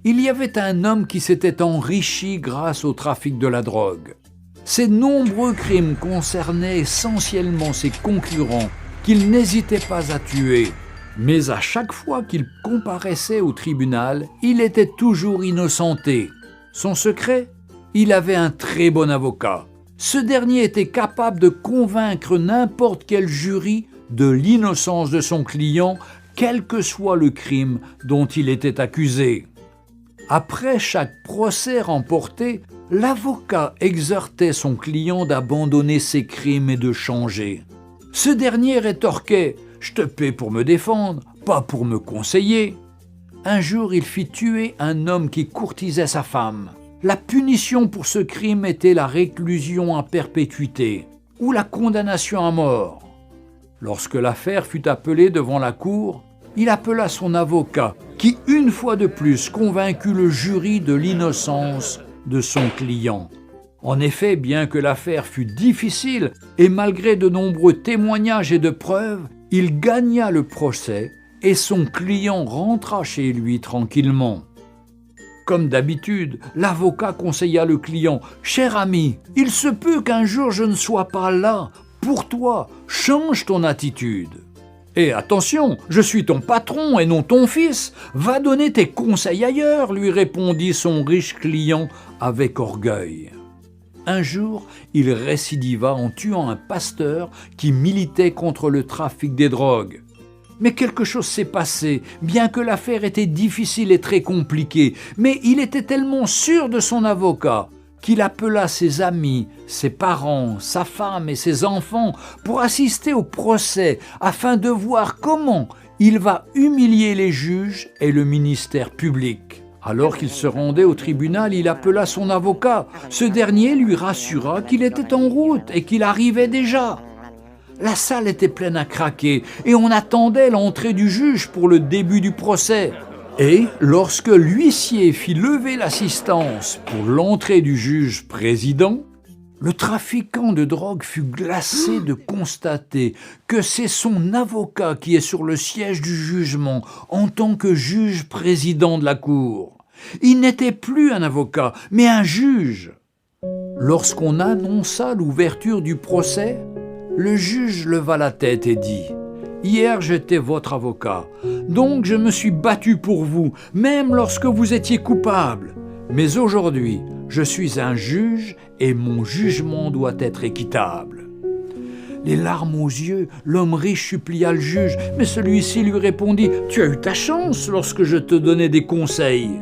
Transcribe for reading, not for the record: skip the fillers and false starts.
Il y avait un homme qui s'était enrichi grâce au trafic de la drogue. Ses nombreux crimes concernaient essentiellement ses concurrents qu'il n'hésitait pas à tuer. Mais à chaque fois qu'il comparaissait au tribunal, il était toujours innocenté. Son secret ? Il avait un très bon avocat. Ce dernier était capable de convaincre n'importe quel jury de l'innocence de son client, quel que soit le crime dont il était accusé. Après chaque procès remporté, l'avocat exhortait son client d'abandonner ses crimes et de changer. Ce dernier rétorquait « Je te paie pour me défendre, pas pour me conseiller ». Un jour, il fit tuer un homme qui courtisait sa femme. La punition pour ce crime était la réclusion à perpétuité ou la condamnation à mort. Lorsque l'affaire fut appelée devant la cour, il appela son avocat qui, une fois de plus, convaincut le jury de l'innocence de son client. En effet, bien que l'affaire fût difficile et malgré de nombreux témoignages et de preuves, il gagna le procès et son client rentra chez lui tranquillement. Comme d'habitude, l'avocat conseilla le client « Cher ami, il se peut qu'un jour je ne sois pas là. Pour toi, change ton attitude. Et attention, je suis ton patron et non ton fils. Va donner tes conseils ailleurs, lui répondit son riche client avec orgueil. Un jour, il récidiva en tuant un pasteur qui militait contre le trafic des drogues. Mais quelque chose s'est passé, bien que l'affaire était difficile et très compliquée, mais il était tellement sûr de son avocat qu'il appela ses amis, ses parents, sa femme et ses enfants pour assister au procès afin de voir comment il va humilier les juges et le ministère public. Alors qu'il se rendait au tribunal, il appela son avocat. Ce dernier lui rassura qu'il était en route et qu'il arrivait déjà. La salle était pleine à craquer et on attendait l'entrée du juge pour le début du procès. Et lorsque l'huissier fit lever l'assistance pour l'entrée du juge président, le trafiquant de drogue fut glacé de constater que c'est son avocat qui est sur le siège du jugement en tant que juge président de la cour. Il n'était plus un avocat, mais un juge. Lorsqu'on annonça l'ouverture du procès, le juge leva la tête et dit « Hier, j'étais votre avocat, donc je me suis battu pour vous, même lorsque vous étiez coupable. Mais aujourd'hui, je suis un juge et mon jugement doit être équitable. » Les larmes aux yeux, l'homme riche supplia le juge, mais celui-ci lui répondit « Tu as eu ta chance lorsque je te donnais des conseils.